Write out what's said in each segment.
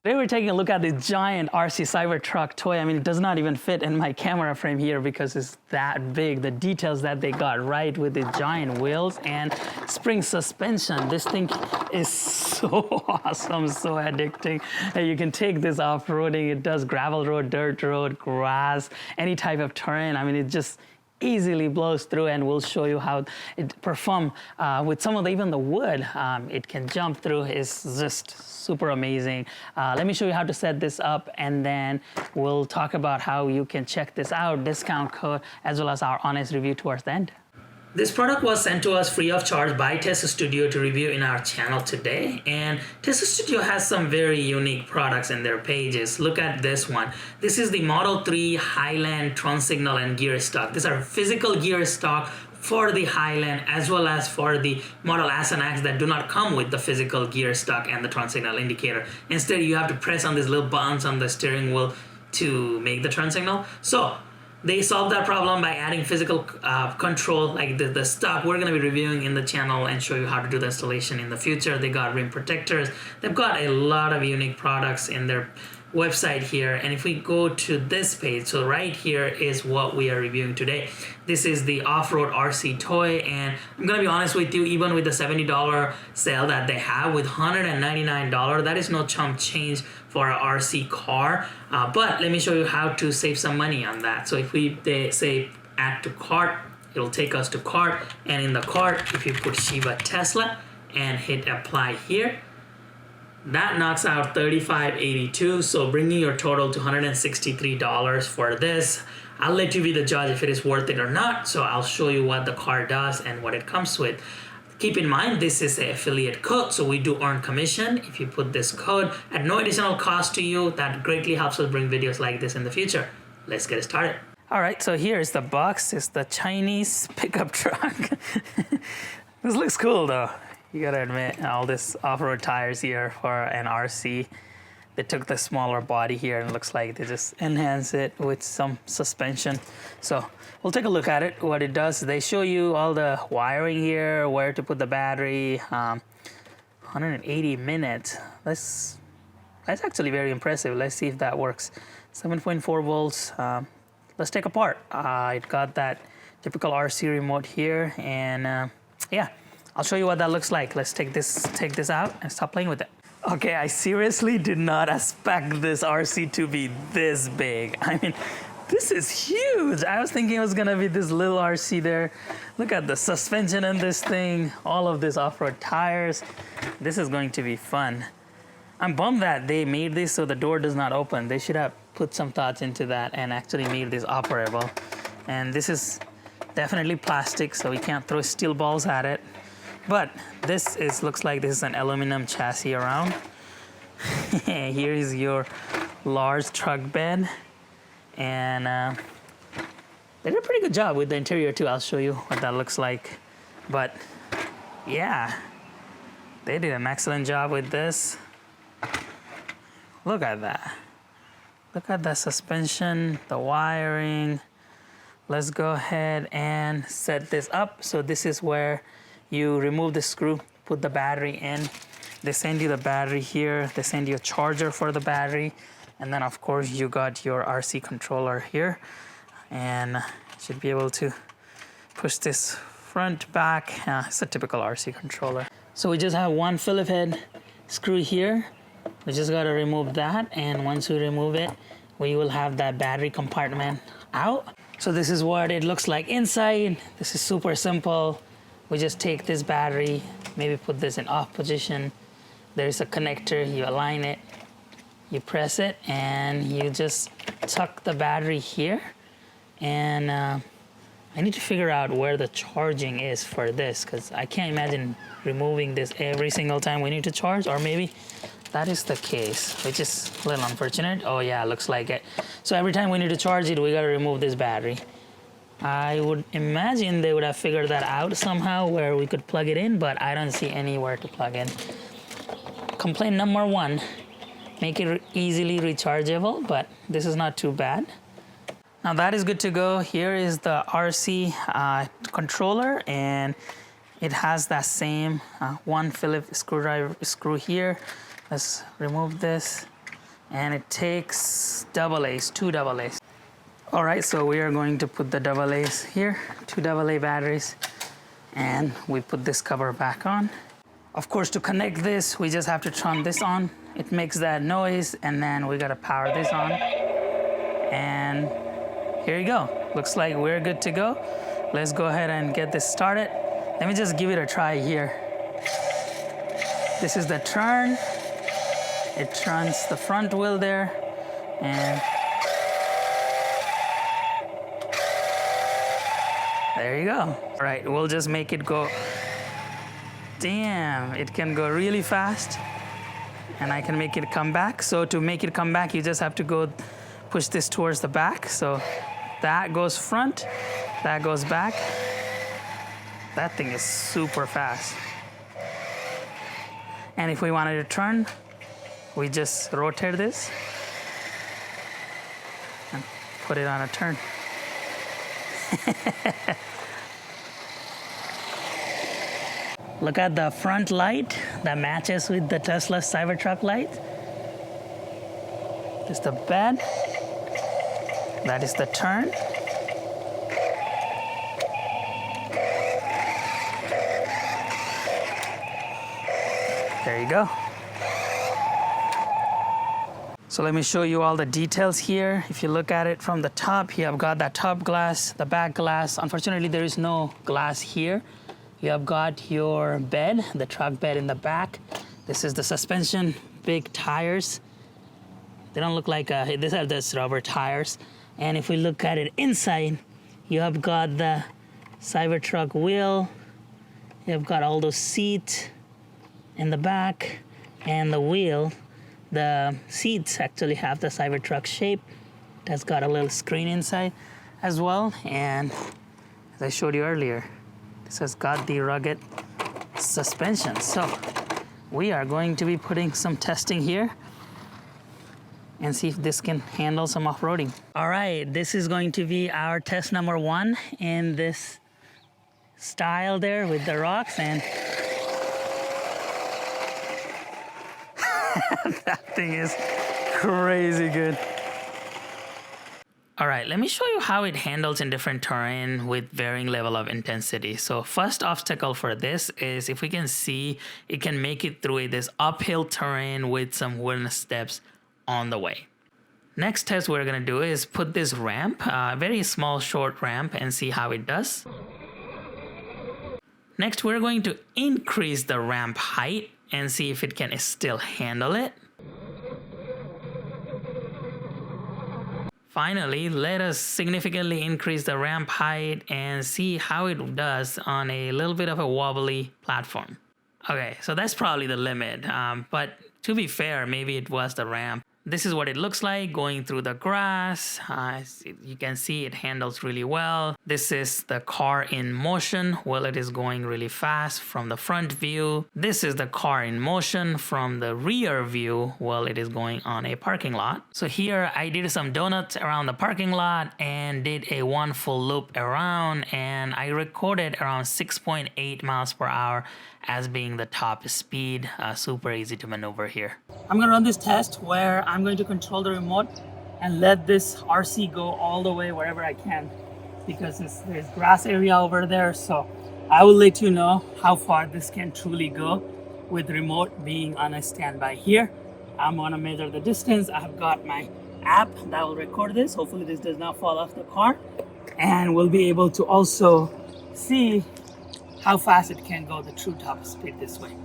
Today we're taking a look at this giant RC Cybertruck toy. I mean, it does not even fit in my camera frame here because it's that big. The details that they got right with the giant wheels and spring suspension. This thing is so awesome, so addicting. And you can take this off-roading. It does gravel road, dirt road, grass, any type of terrain. I mean, it just easily blows through, and we'll show you how it performs with some of even the wood it can jump through. Is just super amazing. Let me show you how to set this up, and then we'll talk about how you can check this out, discount code, as well as our honest review towards the end. This product was sent to us free of charge by Tesla Studio to review in our channel today. And Tesla Studio has some very unique products in their pages. Look at this one. This is the Model 3 Highland Tron Signal and gear stock. These are physical gear stock for the Highland as well as for the Model S and X that do not come with the physical gear stock and the Tron Signal indicator. Instead, you have to press on these little buttons on the steering wheel to make the Tron Signal. So they solved that problem by adding physical control, like the stock we're going to be reviewing in the channel and show you how to do the installation in the future. They got rim protectors. They've got a lot of unique products in their website here. And if we go to this page, so right here is what we are reviewing today. This is the off-road RC toy, and I'm gonna be honest with you, even with the $70 sale that they have, with $199, that is no chump change for an RC car. But let me show you how to save some money on that. So if they say add to cart, it'll take us to cart, and in the cart, if you put Shiba Tesla and hit apply here, that knocks out $35.82, so bringing your total to $163 for this. I'll let you be the judge if it is worth it or not, so I'll show you what the car does and what it comes with. Keep in mind, this is an affiliate code, so we do earn commission. If you put this code at no additional cost to you, that greatly helps us bring videos like this in the future. Let's get started. All right, so here's the box. It's the Chinese pickup truck. This looks cool though. You gotta admit, all this off-road tires here for an RC. They took the smaller body here and it looks like they just enhance it with some suspension. So we'll take a look at it, what it does. They show you all the wiring here, where to put the battery, 180 minutes. That's actually very impressive. Let's see if that works. 7.4 volts. Let's take apart. It got that typical RC remote here, and yeah. I'll show you what that looks like. Let's take this out and stop playing with it. Okay, I seriously did not expect this RC to be this big. I mean, this is huge. I was thinking it was gonna be this little RC there. Look at the suspension in this thing, all of this off-road tires. This is going to be fun. I'm bummed that they made this so the door does not open. They should have put some thoughts into that and actually made this operable. And this is definitely plastic, so we can't throw steel balls at it. But this looks like this is an aluminum chassis around. Here is your large truck bed. And they did a pretty good job with the interior too. I'll show you what that looks like. But yeah, they did an excellent job with this. Look at that. Look at the suspension, the wiring. Let's go ahead and set this up. So this is where you remove the screw, put the battery in. They send you the battery here. They send you a charger for the battery. And then of course you got your RC controller here. And you should be able to push this front, back. It's a typical RC controller. So we just have one Phillip head screw here. We just gotta remove that. And once we remove it, we will have that battery compartment out. So this is what it looks like inside. This is super simple. We just take this battery, maybe put this in off position. There's a connector, you align it, you press it, and you just tuck the battery here. And I need to figure out where the charging is for this, because I can't imagine removing this every single time we need to charge, or maybe that is the case, which is a little unfortunate. Oh yeah, looks like it. So every time we need to charge it, we gotta remove this battery. I would imagine they would have figured that out somehow where we could plug it in, but I don't see anywhere to plug in. Complaint number one, make it easily rechargeable, but this is not too bad. Now that is good to go. Here is the RC controller, and it has that same one Phillips screw here. Let's remove this. and it takes double A's, 2 double A's. All right, so we are going to put the double A's here, 2 double A batteries, and we put this cover back on. Of course, to connect this, we just have to turn this on. It makes that noise, and then we gotta power this on. And here you go. Looks like we're good to go. Let's go ahead and get this started. Let me just give it a try here. This is the turn. It turns the front wheel there, and there you go. All right, we'll just make it go. Damn, it can go really fast, and I can make it come back. So to make it come back, you just have to go push this towards the back. So that goes front, that goes back. That thing is super fast. And if we wanted to turn, we just rotate this and put it on a turn. Look at the front light that matches with the Tesla Cybertruck light. This is the bed. That is the turn. There you go. So let me show you all the details here. If you look at it from the top, you have got that top glass, the back glass. Unfortunately, there is no glass here. You have got your bed, the truck bed in the back. This is the suspension, big tires. They don't look like, these are just rubber tires. And if we look at it inside, you have got the Cybertruck wheel. You have got all those seats in the back, and the wheel. The seats actually have the Cybertruck shape. It has got a little screen inside as well. And as I showed you earlier, this has got the rugged suspension. So we are going to be putting some testing here and see if this can handle some off-roading. All right, this is going to be our test number 1 in this style there with the rocks, and that thing is crazy good. All right, let me show you how it handles in different terrain with varying level of intensity. So first obstacle for this is, if we can see, it can make it through this uphill terrain with some wooden steps on the way. Next test we're gonna do is put this ramp, very small short ramp, and see how it does. Next, we're going to increase the ramp height and see if it can still handle it. Finally, let us significantly increase the ramp height and see how it does on a little bit of a wobbly platform. Okay, so that's probably the limit, but to be fair, maybe it was the ramp. This is what it looks like going through the grass. You can see it handles really well. This is the car in motion. Well, it is going really fast from the front view. This is the car in motion from the rear view. Well, it is going on a parking lot. So here I did some donuts around the parking lot and did a 1 full loop around, and I recorded around 6.8 miles per hour as being the top speed. Super easy to maneuver here. I'm gonna run this test where I'm going to control the remote and let this RC go all the way wherever I can, because there's grass area over there. So I will let you know how far this can truly go with the remote being on a standby here. I'm gonna measure the distance. I've got my app that will record this. Hopefully this does not fall off the car, and we'll be able to also see how fast it can go the true top speed this way.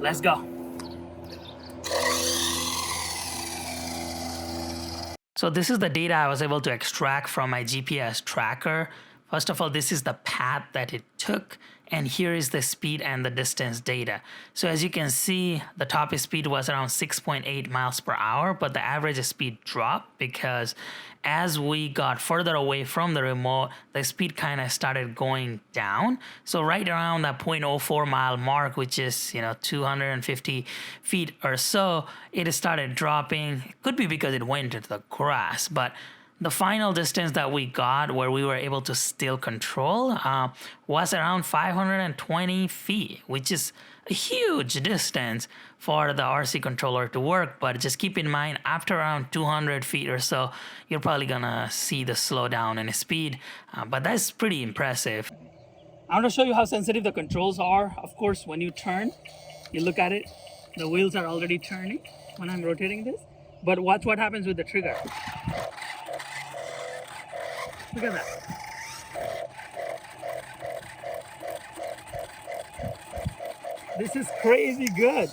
Let's go. So this is the data I was able to extract from my GPS tracker. First of all, this is the path that it took, and here is the speed and the distance data. So as you can see, the top speed was around 6.8 miles per hour, but the average speed dropped because as we got further away from the remote, the speed kind of started going down. So right around that 0.04 mile mark, which is 250 feet or so, it started dropping. It could be because it went into the grass, but The final distance that we got where we were able to still control was around 520 feet, which is a huge distance for the RC controller to work. But just keep in mind, after around 200 feet or so, you're probably gonna see the slowdown in speed, but that's pretty impressive. I want to show you how sensitive the controls are. Of course, when you turn, you look at it, the wheels are already turning when I'm rotating this. But watch what happens with the trigger. Look at that. This is crazy good.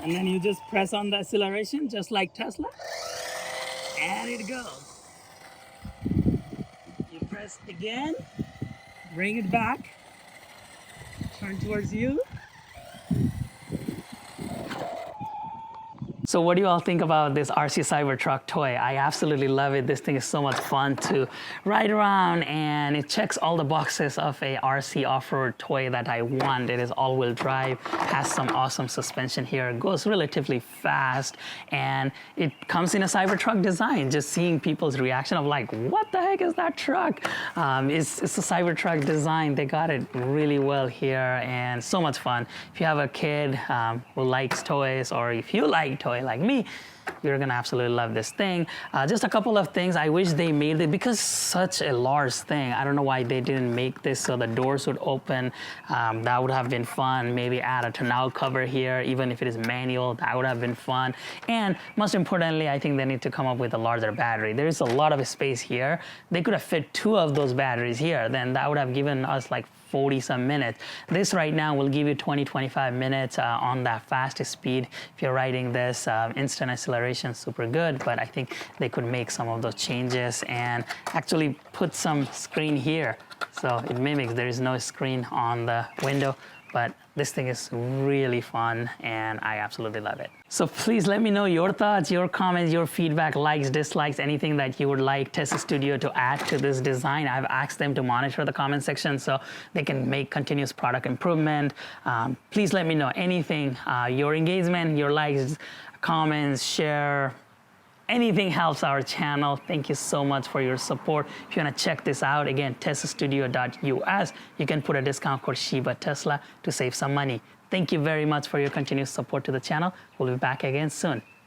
And then you just press on the acceleration, just like Tesla, and it goes. You press again, bring it back, turn towards you. So what do you all think about this RC Cybertruck toy? I absolutely love it. This thing is so much fun to ride around, and it checks all the boxes of a RC off-road toy that I want. It is all-wheel drive, has some awesome suspension here, goes relatively fast, and it comes in a Cybertruck design. Just seeing people's reaction of like, what the heck is that truck? It's a Cybertruck design. They got it really well here, and so much fun. If you have a kid who likes toys, or if you like toys like me, you're gonna absolutely love this thing. Just a couple of things I wish they made it, because such a large thing. I don't know why they didn't make this so the doors would open. That would have been fun. Maybe add a tonneau cover here, even if it is manual, that would have been fun. And most importantly, I think they need to come up with a larger battery. There is a lot of space here. They could have fit 2 of those batteries here. Then that would have given us like 40 some minutes. This right now will give you 20-25 minutes on that fastest speed. If you're riding this, instant acceleration, super good, but I think they could make some of those changes and actually put some screen here. So it mimics, there is no screen on the window, but this thing is really fun and I absolutely love it. So please let me know your thoughts, your comments, your feedback, likes, dislikes, anything that you would like Tesla Studio to add to this design. I've asked them to monitor the comment section so they can make continuous product improvement. Please let me know anything, your engagement, your likes, comments, share, anything helps our channel. Thank you so much for your support. If you want to check this out, again, teslastudio.us, you can put a discount code Shiba Tesla to save some money. Thank you very much for your continuous support to the channel. We'll be back again soon.